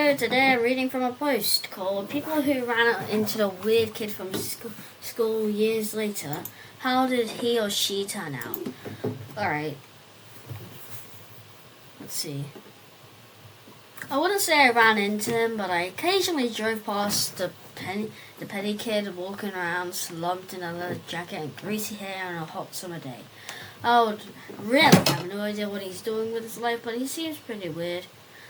Hello, today I'm reading from a post called People Who Ran Into the Weird Kid from School Years Later. How did he or she turn out? Alright. Let's see. I wouldn't say I ran into him, but I occasionally drove past the penny kid walking around slumped in a leather jacket and greasy hair on a hot summer day. I would really have no idea what he's doing with his life, but he seems pretty weird.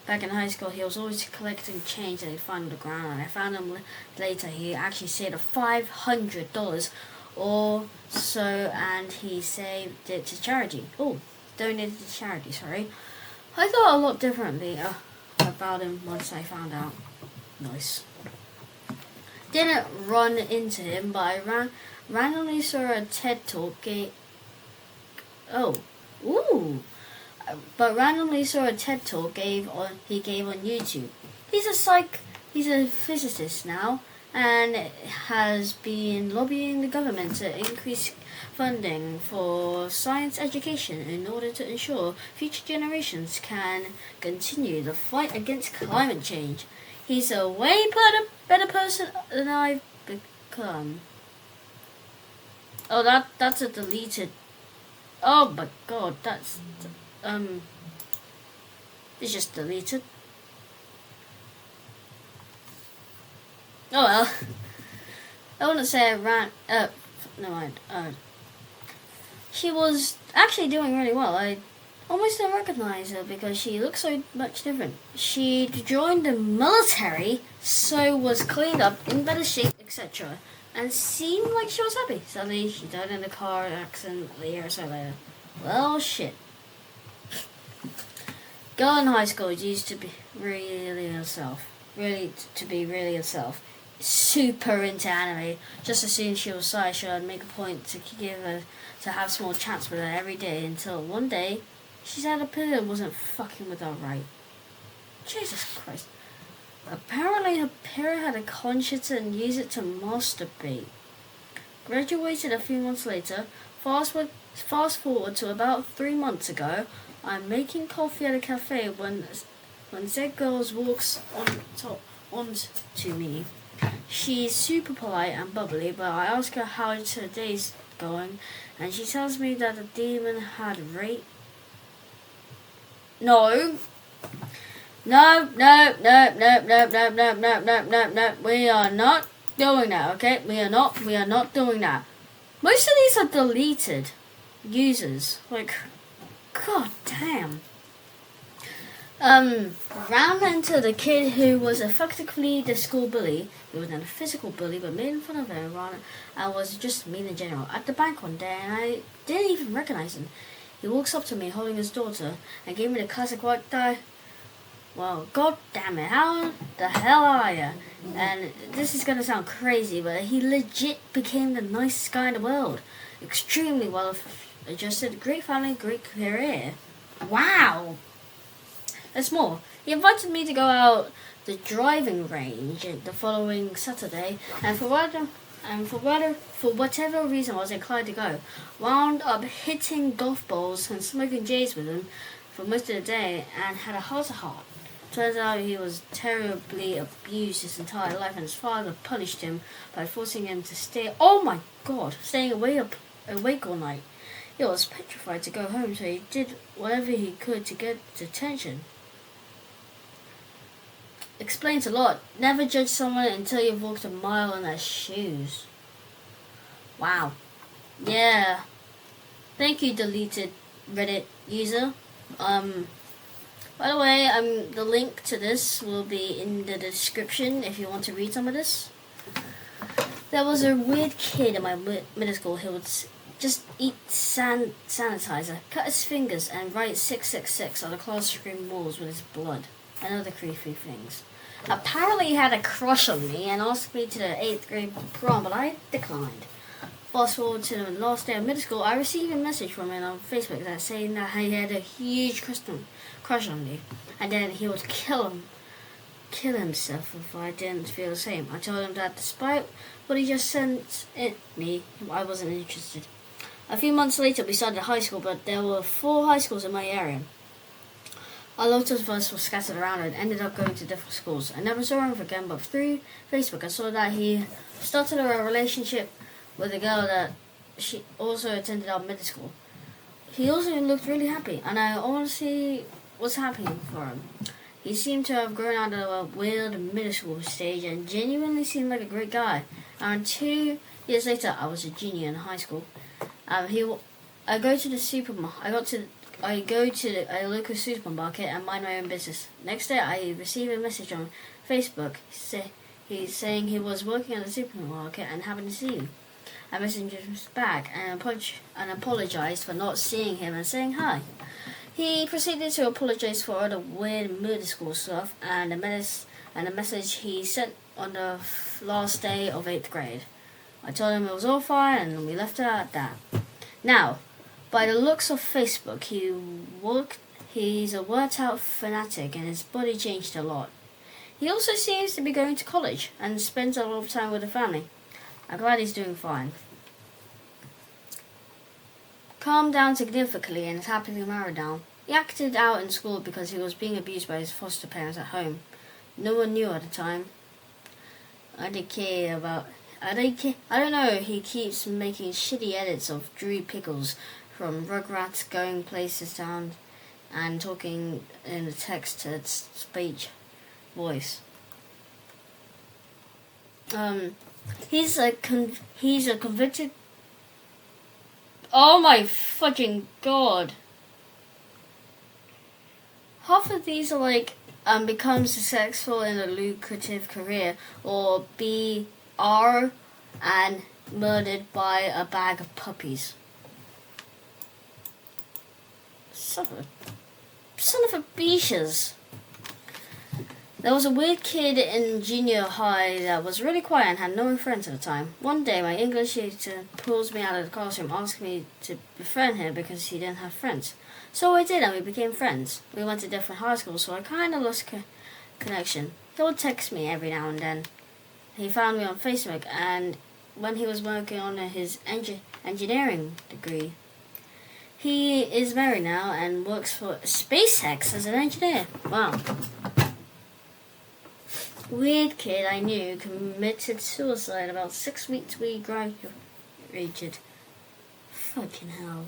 Back in high school, he was always collecting change that he'd find on the ground, and I found him later. He actually saved $500 or so, and he saved it to charity. Oh, donated to charity, sorry. I thought a lot differently about him once I found out. Nice. Didn't run into him, but I randomly saw a TED Talk randomly saw a TED Talk he gave on YouTube. He's a physicist now, and has been lobbying the government to increase funding for science education in order to ensure future generations can continue the fight against climate change. He's a way better person than I've become. Oh, that's a deleted. Oh my god, that's it's just deleted. Oh well. I wouldn't say I ran. No mind. She was actually doing really well. I almost didn't recognize her because she looks so much different. She joined the military, so was cleaned up, in better shape, etc., and seemed like she was happy. Sadly, she died in a car accident a year or so later. Well, shit. Girl in high school used to be really herself. To be really herself. Super into anime. Just as soon as she was shy, I'd make a point to have small chats with her every day until one day she said her period wasn't fucking with her right. Jesus Christ. Apparently her period had a conscience and used it to masturbate. Graduated a few months later. Fast forward to about 3 months ago. I'm making coffee at a cafe when said girl walks onto me. She's super polite and bubbly, but I ask her how her day's going, and she tells me that the demon had raped. No. We are not doing that, okay? We are not doing that. Most of these are deleted users. Like, god damn. Ran into the kid who was effectively the school bully. He wasn't a physical bully, but made fun of everyone and was just mean in general. At the bank one day, and I didn't even recognize him. He walks up to me holding his daughter and gave me the classic white die. Well, god damn it, how the hell are you? And this is gonna sound crazy, but he legit became the nicest guy in the world. Extremely well adjusted, great family, great career. Wow! There's more. He invited me to go out the driving range the following Saturday, and for whatever reason I was inclined to go. Wound up hitting golf balls and smoking J's with him for most of the day, and had a heart-to-heart. Turns out he was terribly abused his entire life, and his father punished him by forcing him to staying awake all night. He was petrified to go home, so he did whatever he could to get detention. Explains a lot. Never judge someone until you've walked a mile in their shoes. Wow. Yeah. Thank you, deleted Reddit user. By the way, the link to this will be in the description if you want to read some of this. There was a weird kid in my middle school who would just eat sanitizer, cut his fingers, and write 666 on the classroom walls with his blood and other creepy things. Apparently he had a crush on me and asked me to the 8th grade prom, but I declined. Fast forward to the last day of middle school, I received a message from him on Facebook that saying that he had a huge crush on me, and then he would kill himself if I didn't feel the same. I told him that despite what he just sent me, I wasn't interested. A few months later we started high school, but there were 4 high schools in my area. A lot of us were scattered around and ended up going to different schools. I never saw him again, but through Facebook I saw that he started a relationship with a girl that she also attended our middle school. He also looked really happy, and I honestly was happy for him. He seemed to have grown out of a weird middle school stage and genuinely seemed like a great guy. And 2 years later, I was a junior in high school. I go to the supermarket. I go to a local supermarket and mind my own business. Next day, I receive a message on Facebook. He's saying he was working at the supermarket and happened to see me. I messaged him back and apologized for not seeing him and saying hi. He proceeded to apologize for all the weird middle school stuff and the message he sent on the last day of 8th grade. I told him it was all fine and we left it at that. Now, by the looks of Facebook, he's a worked out fanatic and his body changed a lot. He also seems to be going to college and spends a lot of time with the family. I'm glad he's doing fine. Calmed down significantly and is happily married now. He acted out in school because he was being abused by his foster parents at home. No one knew at the time. I don't know, he keeps making shitty edits of Drew Pickles from Rugrats going places down and talking in a text-to-speech voice. He's a convicted... Oh my fucking god. Half of these are like, become successful in a lucrative career, or B, are and murdered by a bag of puppies. Son of a beaches. There was a weird kid in junior high that was really quiet and had no friends at the time. One day, my English teacher pulls me out of the classroom, asking me to befriend him because he didn't have friends. So I did, and we became friends. We went to different high schools, so I kind of lost connection. He would text me every now and then. He found me on Facebook, and when he was working on his engineering degree. He is married now and works for SpaceX as an engineer. Wow. Weird kid I knew committed suicide about 6 weeks we graduated. Fucking hell.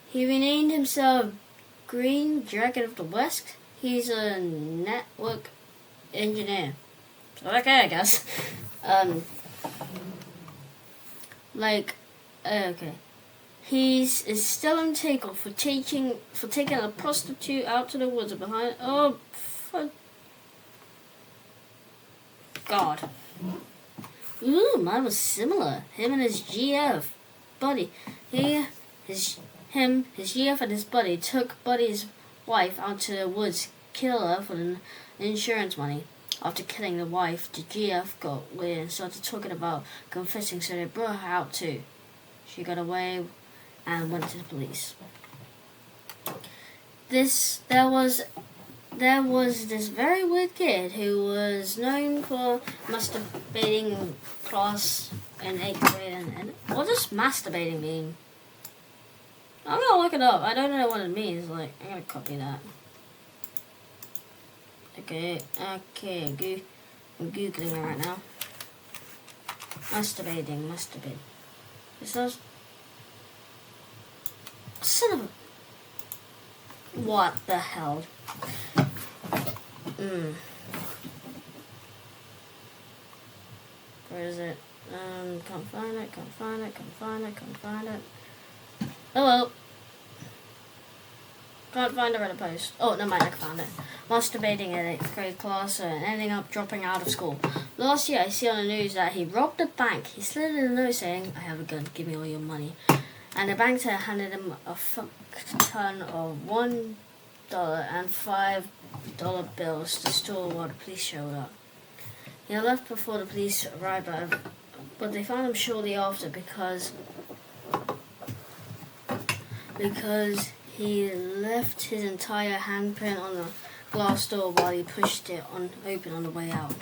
He renamed himself Green Dragon of the West. He's a network engineer. So okay, I guess. Okay. Is still in takeoff for taking a prostitute out to the woods behind. Oh, fuck. God. Ooh, mine was similar. Him and his GF buddy. His GF and his buddy took Buddy's wife out to the woods, kill her for the insurance money. After killing the wife, the GF got weird and started talking about confessing, so they brought her out too. She got away and went to the police. There was this very weird kid who was known for masturbating class in 8th grade. And what does masturbating mean? I'm gonna look it up. I don't know what it means. Like, I'm gonna copy that. Okay, I'm googling it right now. Masturbating. It says, son of a... What the hell? Where is it? Can't find it. Oh well. Can't find a Reddit post. Oh, never mind, I found it. Masturbating in 8th grade class and ending up dropping out of school. Last year, I see on the news that he robbed a bank. He slid in a note saying, "I have a gun, give me all your money." And the bank teller handed him a fuck ton of $1 and $5 bills to store while the police showed up. He left before the police arrived, but they found him shortly after because he left his entire handprint on the glass door while he pushed it open on the way out.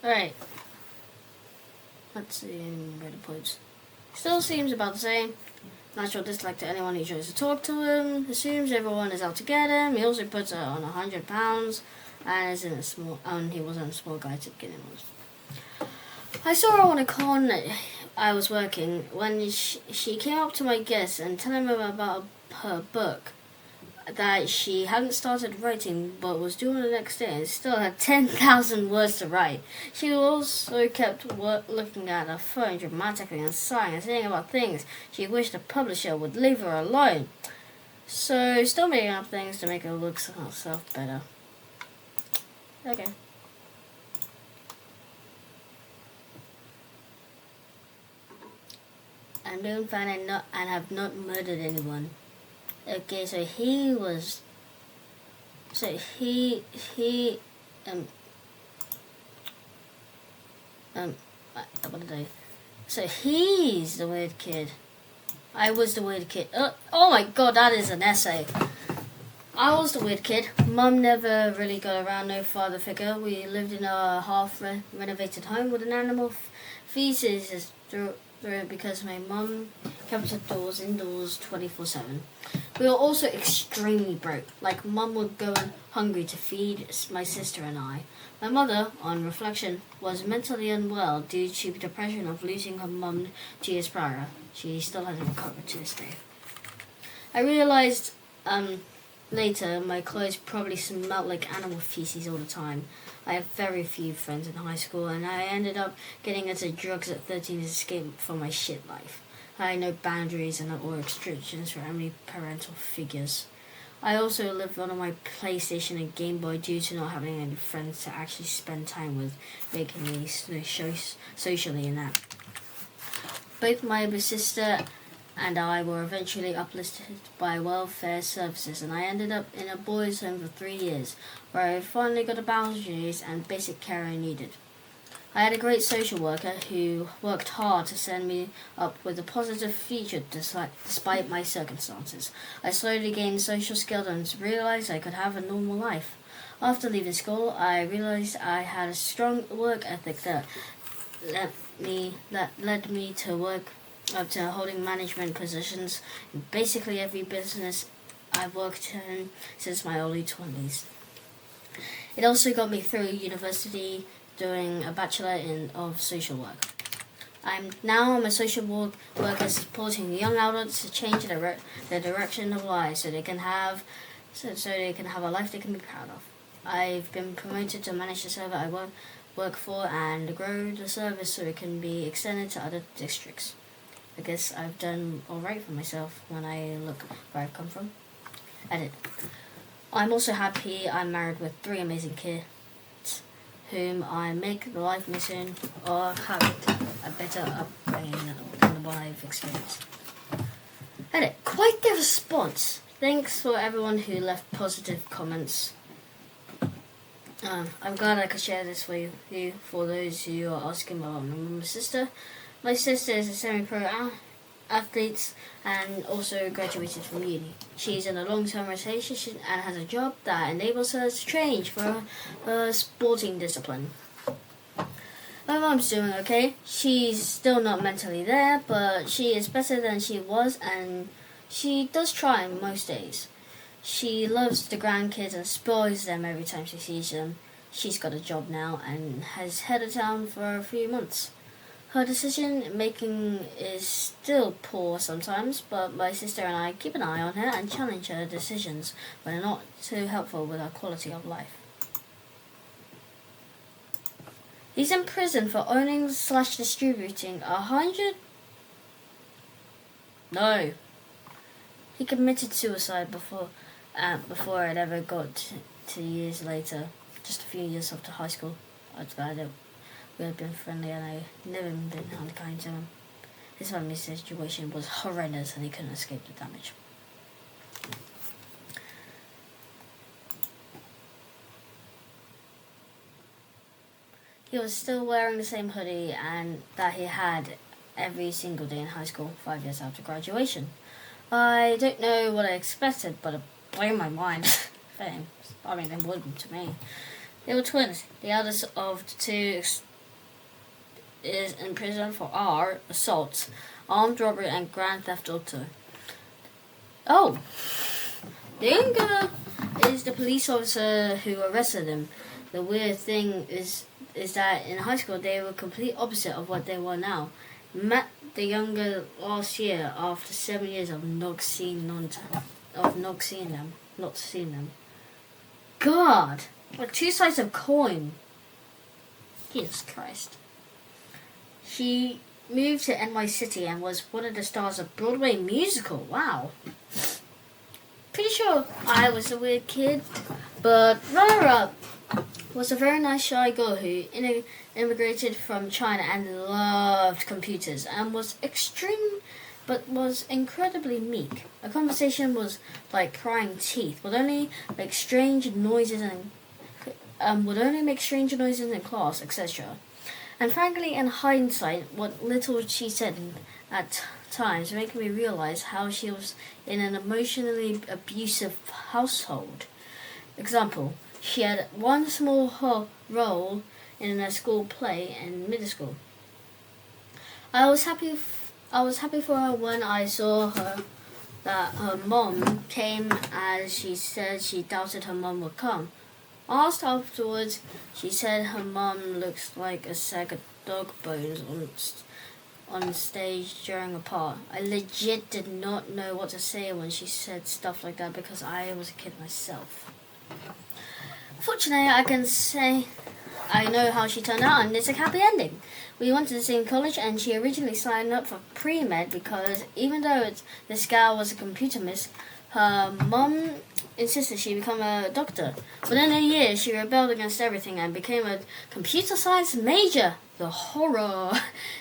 Alright. Let's see where the points. Still seems about the same. Natural dislike to anyone who tries to talk to him. Assumes everyone is out to get him. He also puts on 100 pounds, and is in a small. And he wasn't a small guy to begin with. I saw her on a con I was working when she came up to my guest and telling me about her book that she hadn't started writing but was doing the next day and still had 10,000 words to write. She also kept looking at her phone dramatically and sighing and saying about things she wished the publisher would leave her alone. So, still making up things to make her look herself better. Okay. I'm doing fine and have not murdered anyone. Okay, so he was. So he what did I? So he's the weird kid. I was the weird kid. Oh my god, that is an essay. I was the weird kid. Mum never really got around no father figure. We lived in a half-renovated home with an animal feces through it because my mum kept her doors indoors 24/7. We were also extremely broke. Like, Mum would go hungry to feed my sister and I. My mother, on reflection, was mentally unwell due to depression of losing her mum 2 years prior. She still hasn't recovered to this day. I realized later my clothes probably smelled like animal feces all the time. I had very few friends in high school, and I ended up getting into drugs at 13 to escape from my shit life. I had no boundaries or restrictions for any parental figures. I also lived on my PlayStation and Game Boy due to not having any friends to actually spend time with, making me socially inept. Both my sister and I were eventually uplifted by welfare services, and I ended up in a boys' home for 3 years, where I finally got the boundaries and basic care I needed. I had a great social worker who worked hard to set me up with a positive future despite my circumstances. I slowly gained social skills and realized I could have a normal life. After leaving school, I realized I had a strong work ethic that led me to work up to holding management positions in basically every business I've worked in since my early 20s. It also got me through university doing a bachelor of social work. I'm a social worker supporting young adults to change their direction of life so they can have a life they can be proud of. I've been promoted to manage the service I work for and grow the service so it can be extended to other districts. I guess I've done alright for myself when I look where I've come from. Edit. I'm also happy I'm married with 3 amazing kids, whom I make the life mission or have a better upbringing than the one I've experienced. Edit. Quite the response. Thanks for everyone who left positive comments. I'm glad I could share this with you for those who are asking about my sister. My sister is a semi-pro athlete and also graduated from uni. She's in a long-term relationship and has a job that enables her to change for her sporting discipline. My mom's doing okay. She's still not mentally there, but she is better than she was, and she does try most days. She loves the grandkids and spoils them every time she sees them. She's got a job now and has headed down for a few months. Her decision making is still poor sometimes, but my sister and I keep an eye on her and challenge her decisions when they're not too helpful with her quality of life. He's in prison for owning/distributing 100. No. He committed suicide before it ever got to years later, just a few years after high school. We had been friendly and I never been unkind to him. His family situation was horrendous and he couldn't escape the damage. He was still wearing the same hoodie and that he had every single day in high school 5 years after graduation. I don't know what I expected, but it blew my mind. It wouldn't to me. They were twins, the eldest of two is in prison for R, assault, armed robbery, and grand theft auto. Oh, the younger is the police officer who arrested him. The weird thing is that in high school they were complete opposite of what they were now. Met the younger last year after 7 years of not seeing them. God, like two sides of coin. Jesus Christ. She moved to NY City and was one of the stars of Broadway musical. Wow. Pretty sure I was a weird kid, but runner-up was a very nice shy girl who immigrated from China and loved computers and was incredibly meek. A conversation was like crying teeth, would only make strange noises in class, etc. And frankly, in hindsight, what little she said at times made me realize how she was in an emotionally abusive household. Example, she had one small role in a school play in middle school. I was happy for her when I saw her that her mom came, as she said she doubted her mom would come. Asked afterwards, she said her mom looks like a sack of dog bones on stage during a part. I legit did not know what to say when she said stuff like that because I was a kid myself. Fortunately, I can say I know how she turned out, and it's a happy ending. We went to the same college, and she originally signed up for pre-med because even though this gal was a computer miss, her mum insisted she become a doctor. Within a year, she rebelled against everything and became a computer science major. The horror!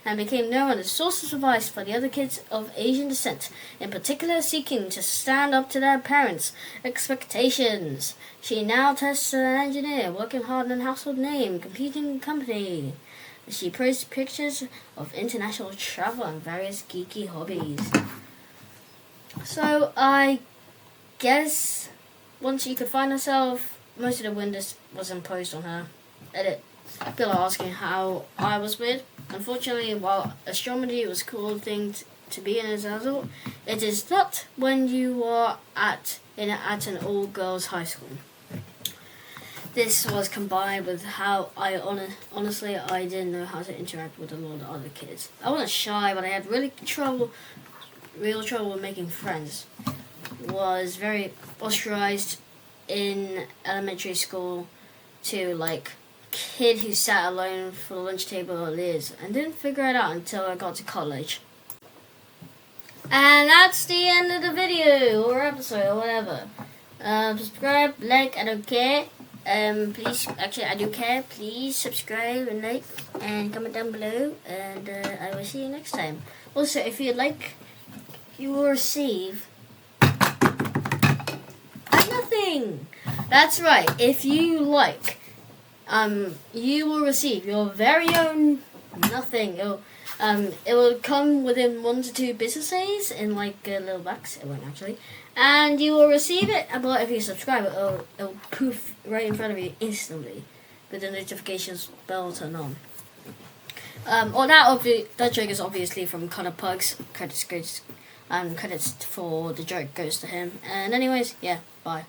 And became known as a source of advice for the other kids of Asian descent, in particular seeking to stand up to their parents' expectations. She now tests as an engineer, working hard in a household name, computing company. She posts pictures of international travel and various geeky hobbies. So I guess once she could find herself, most of the windows was imposed on her. Edit. People are asking how I was weird. Unfortunately, while astronomy was a cool thing to be in as an adult, it is not when you are at an all-girls high school. This was combined with how I honestly didn't know how to interact with a lot of other kids. I wasn't shy, but I had real trouble making friends. Was very ostracized in elementary school to like kid who sat alone for the lunch table at Liz and didn't figure it out until I got to college. And that's the end of the video or episode or whatever. Subscribe, like, I don't care. Please, actually I do care. Please subscribe and like and comment down below, and I will see you next time. Also, if you'd like, you will receive nothing. That's right. If you like, you will receive your very own nothing. It will come within 1 to 2 business days in like a little box. It won't actually, and you will receive it. But if you subscribe, it'll poof right in front of you instantly, with the notifications bell turned on. That joke is obviously from Connor Pugs. Credits for the joke goes to him. And anyways, yeah, bye.